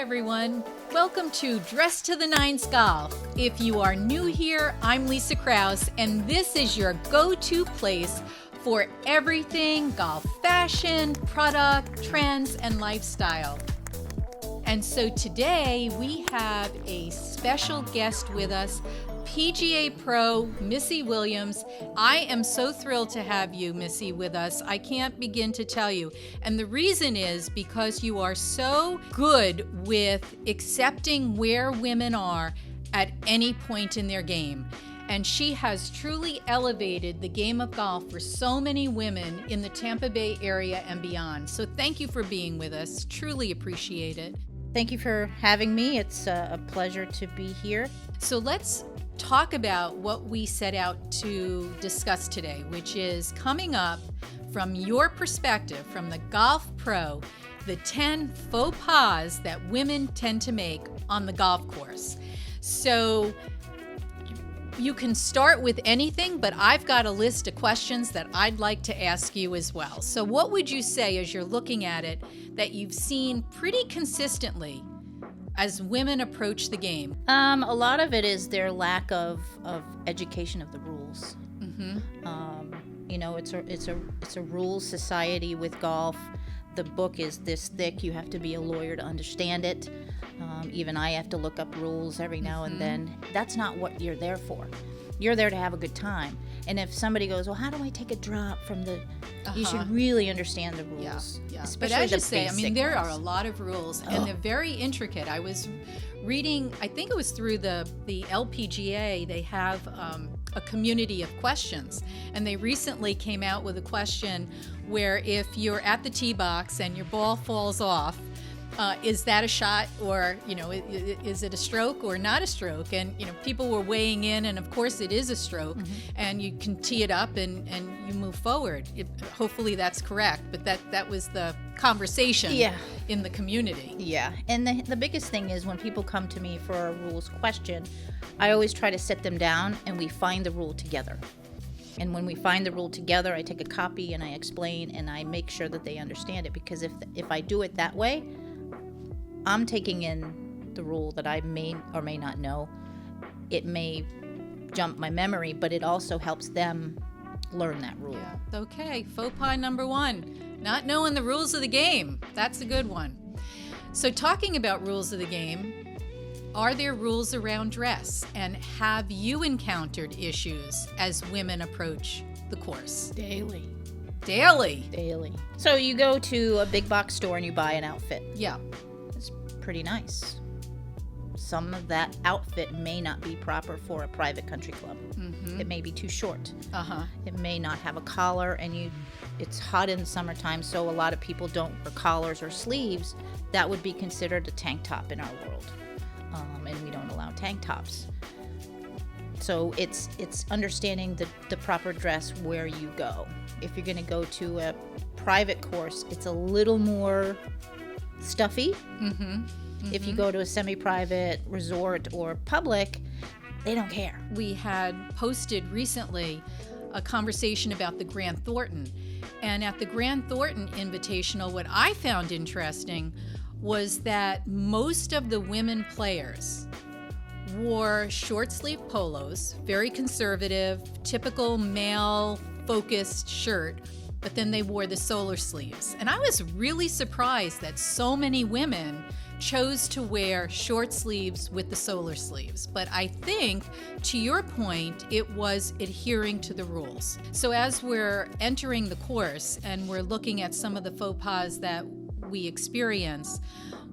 everyone. Welcome to Dress to the Nines Golf. If you are new here, I'm Lisa Krouse, and this is your go-to place for everything golf fashion, product, trends, and lifestyle. And so today we have a special guest with us, PGA Pro Missy Williams. I am so thrilled to have you, Missy, with us. I can't begin to tell you. And the reason is because you are so good with accepting where women are at any point in their game. And she has truly elevated the game of golf for so many women in the Tampa Bay area and beyond. So thank you for being with us. Truly appreciate it. Thank you for having me. It's a pleasure to be here. So let's talk about what we set out to discuss today, which is coming up from your perspective, from the golf pro, the 10 faux pas that women tend to make on the golf course. So you can start with anything, but I've got a list of questions that I'd like to ask you as well. So what would you say as you're looking at it that you've seen pretty consistently as women approach the game? A lot of it is their lack of education of the rules. Mm-hmm. It's a rules society with golf. The book is this thick. You have to be a lawyer to understand it. Even I have to look up rules every now and then. That's not what you're there for. You're there to have a good time. And if somebody goes, well, how do I take a drop from the... You should really understand the rules. Yeah. Especially but as you say, there ones. are a lot of rules, and they're very intricate. I was reading, I think it was through the LPGA, they have a community of questions. And they recently came out with a question where if you're at the tee box and your ball falls off, is that a shot, or is it a stroke or not a stroke? And people were weighing in, and of course it is a stroke, and you can tee it up and you move forward. Hopefully that's correct, but that was the conversation in the community. Yeah, and the biggest thing is when people come to me for a rules question, I always try to sit them down and we find the rule together. And when we find the rule together, I take a copy and I explain and I make sure that they understand it, because if I do it that way, I'm taking in the rule that I may or may not know. It may jump my memory, but it also helps them learn that rule. Yeah. Okay, faux pas number 1, not knowing the rules of the game. That's a good one. So talking about rules of the game, are there rules around dress? And have you encountered issues as women approach the course? Daily. So you go to a big box store and you buy an outfit. Yeah. Pretty nice. Some of that outfit may not be proper for a private country club. It may be too short. It may not have a collar, and it's hot in the summertime, so a lot of people don't wear collars or sleeves. That would be considered a tank top in our world, and we don't allow tank tops. So it's understanding the proper dress where you go. If you're going to go to a private course, it's a little more stuffy. If you go to a semi-private resort or public, they don't care. We had posted recently a conversation about the Grant Thornton. And at the Grant Thornton Invitational, what I found interesting was that most of the women players wore short sleeve polos, very conservative, typical male-focused shirt, but then they wore the solar sleeves. And I was really surprised that so many women chose to wear short sleeves with the solar sleeves. But I think, to your point, it was adhering to the rules. So as we're entering the course and we're looking at some of the faux pas that we experience,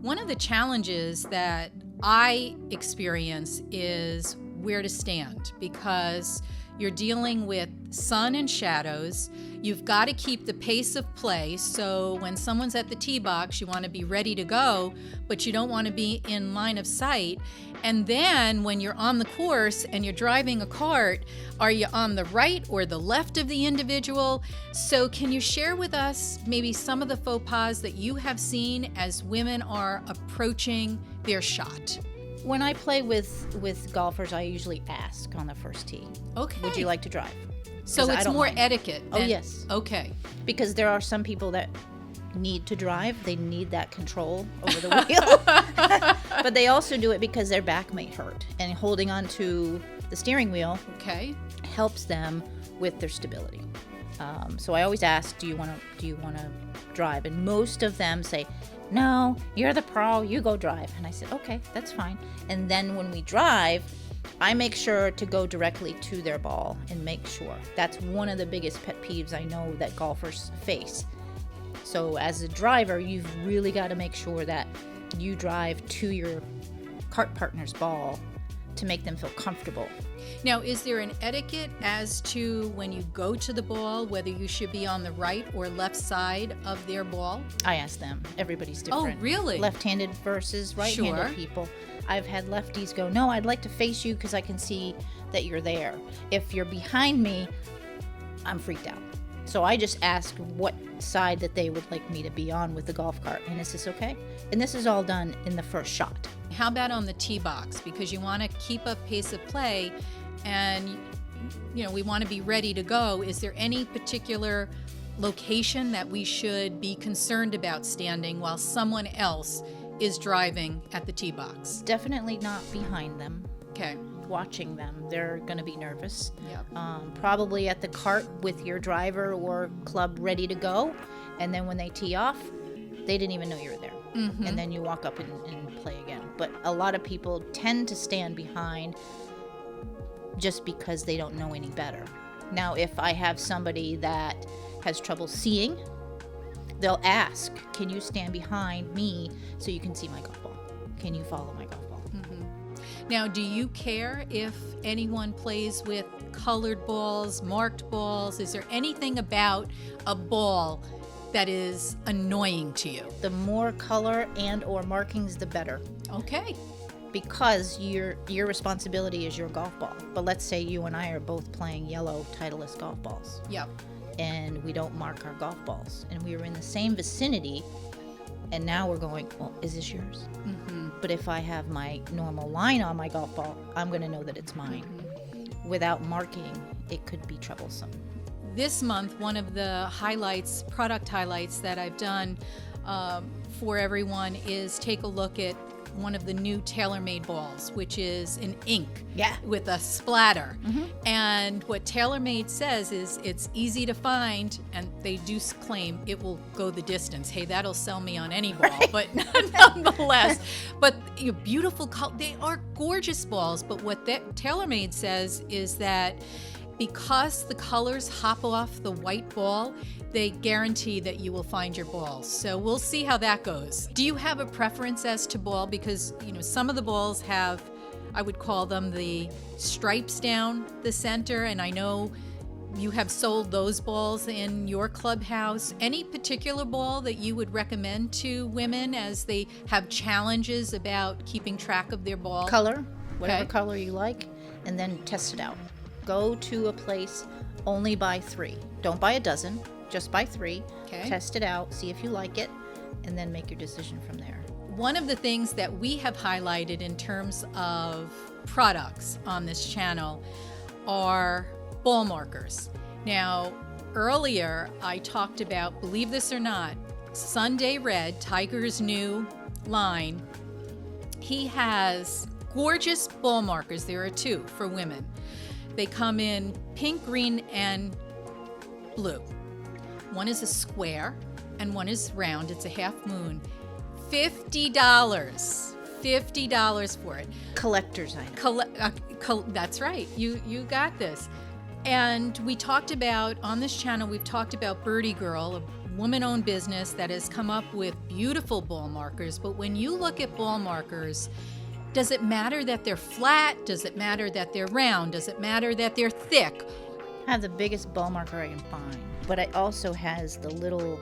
one of the challenges that I experience is where to stand, because you're dealing with sun and shadows. You've got to keep the pace of play. So when someone's at the tee box, you want to be ready to go, but you don't want to be in line of sight. And then when you're on the course and you're driving a cart, are you on the right or the left of the individual? So can you share with us maybe some of the faux pas that you have seen as women are approaching their shot? When I play with golfers, I usually ask on the first tee, okay, would you like to drive? So it's more etiquette. Oh, yes. Okay. Because there are some people that need to drive. They need that control over the wheel. But they also do it because their back might hurt, and holding on to the steering wheel helps them with their stability. So I always ask, do you want to drive? And most of them say, no, you're the pro, you go drive. And I said, okay, that's fine. And then when we drive, I make sure to go directly to their ball and make sure. That's one of the biggest pet peeves I know that golfers face. So as a driver, you've really got to make sure that you drive to your cart partner's ball to make them feel comfortable. Now, is there an etiquette as to when you go to the ball, whether you should be on the right or left side of their ball? I ask them. Everybody's different. Oh, really? Left-handed versus right-handed people. I've had lefties go, no, I'd like to face you because I can see that you're there. If you're behind me, I'm freaked out. So I just ask what side that they would like me to be on with the golf cart. And is this okay? And this is all done in the first shot. How about on the tee box? Because you want to keep up pace of play and, we want to be ready to go. Is there any particular location that we should be concerned about standing while someone else is driving at the tee box? Definitely not behind them. Okay. Watching them. They're going to be nervous. Yep. Probably at the cart with your driver or club ready to go. And then when they tee off, they didn't even know you were there. Mm-hmm. And then you walk up and play again. But a lot of people tend to stand behind just because they don't know any better. Now, if I have somebody that has trouble seeing, they'll ask, can you stand behind me so you can see my golf ball? Can you follow my golf ball? Mm-hmm. Now, do you care if anyone plays with colored balls, marked balls? Is there anything about a ball that is annoying to you? The more color and or markings, the better. Okay. Because your responsibility is your golf ball. But let's say you and I are both playing yellow Titleist golf balls. Yep. And we don't mark our golf balls. And we were in the same vicinity, and now we're going, well, is this yours? Mm-hmm. But if I have my normal line on my golf ball, I'm going to know that it's mine. Mm-hmm. Without marking, it could be troublesome. This month, one of the product highlights that I've done for everyone is take a look at one of the new TaylorMade balls, which is an ink with a splatter. Mm-hmm. And what TaylorMade says is it's easy to find, and they do claim it will go the distance. Hey, that'll sell me on any ball, but nonetheless. But beautiful color. They are gorgeous balls, but what TaylorMade says is that because the colors hop off the white ball, they guarantee that you will find your balls. So we'll see how that goes. Do you have a preference as to ball? Because, some of the balls have, I would call them the stripes down the center, and I know you have sold those balls in your clubhouse. Any particular ball that you would recommend to women as they have challenges about keeping track of their ball? Color, whatever color you like, and then test it out. Go to a place, only buy 3. Don't buy a dozen, just buy 3. Okay. Test it out, see if you like it, and then make your decision from there. One of the things that we have highlighted in terms of products on this channel are ball markers. Now, earlier I talked about, believe this or not, Sunday Red, Tiger's new line. He has gorgeous ball markers. There are 2 for women. They come in pink, green, and blue. One is a square and one is round. It's a half moon. $50. $50 for it. Collector's item. That's right. You got this. And we talked about, on this channel, we've talked about Birdie Girl, a woman-owned business that has come up with beautiful ball markers. But when you look at ball markers, does it matter that they're flat? Does it matter that they're round? Does it matter that they're thick? I have the biggest ball marker I can find, but it also has the little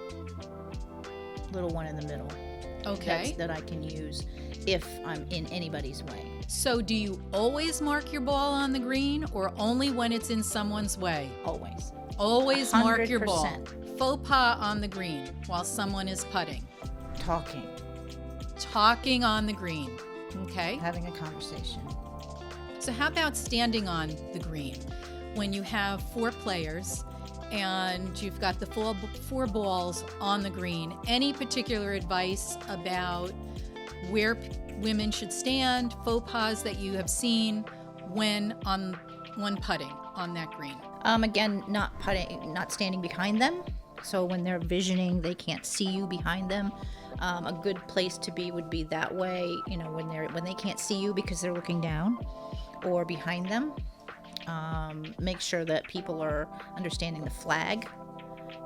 one in the middle. Okay. That I can use if I'm in anybody's way. So do you always mark your ball on the green or only when it's in someone's way? Always. Always 100%. Mark your ball. Faux pas on the green while someone is putting. Talking on the green. Okay. Having a conversation. So how about standing on the green? When you have 4 players and you've got the 4 balls on the green, any particular advice about where women should stand, faux pas that you have seen when putting on that green? Again, not putting, not standing behind them. So when they're visioning, they can't see you behind them. A good place to be would be that way, when they can't see you because they're looking down or behind them. Make sure that people are understanding the flag.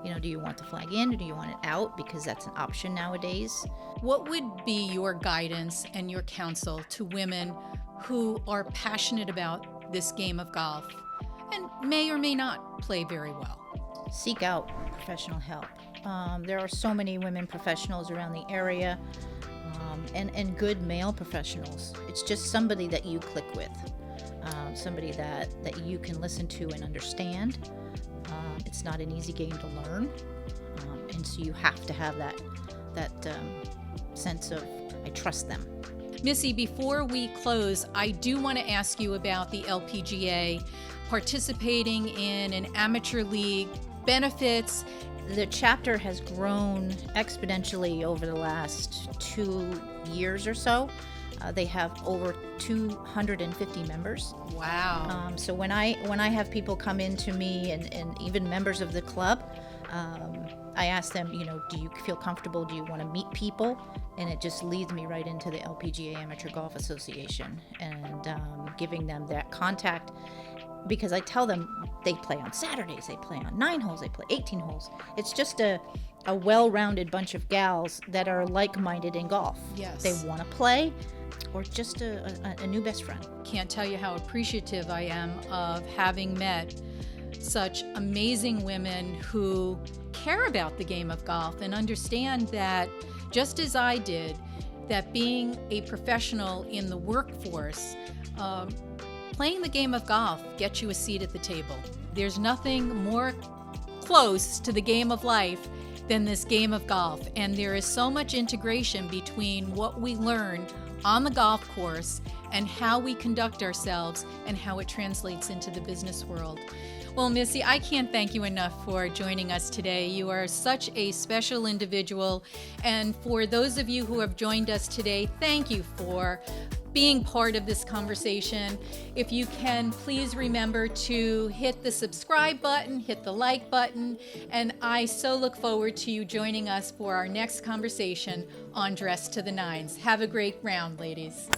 Do you want the flag in or do you want it out? Because that's an option nowadays. What would be your guidance and your counsel to women who are passionate about this game of golf and may or may not play very well? Seek out professional help. There are so many women professionals around the area, and good male professionals. It's just somebody that you click with, somebody that you can listen to and understand. It's not an easy game to learn, and so you have to have that sense of, I trust them. Missy, before we close, I do want to ask you about the LPGA participating in an amateur league, benefits. The chapter has grown exponentially over the last 2 years or so. They have over 250 members. Wow. So when I have people come in to me and even members of the club, I ask them, do you feel comfortable? Do you want to meet people? And it just leads me right into the LPGA Amateur Golf Association and giving them that contact, because I tell them they play on Saturdays, they play on 9 holes, they play 18 holes. It's just a well-rounded bunch of gals that are like-minded in golf. Yes. They want to play, or just a new best friend. Can't tell you how appreciative I am of having met such amazing women who care about the game of golf and understand that, just as I did, that being a professional in the workforce, playing the game of golf gets you a seat at the table. There's nothing more close to the game of life than this game of golf, and there is so much integration between what we learn on the golf course and how we conduct ourselves and how it translates into the business world. Well, Missy, I can't thank you enough for joining us today. You are such a special individual, and for those of you who have joined us today, thank you for being part of this conversation. If you can, please remember to hit the subscribe button, hit the like button, and I so look forward to you joining us for our next conversation on Dress to the Nines. Have a great round, ladies.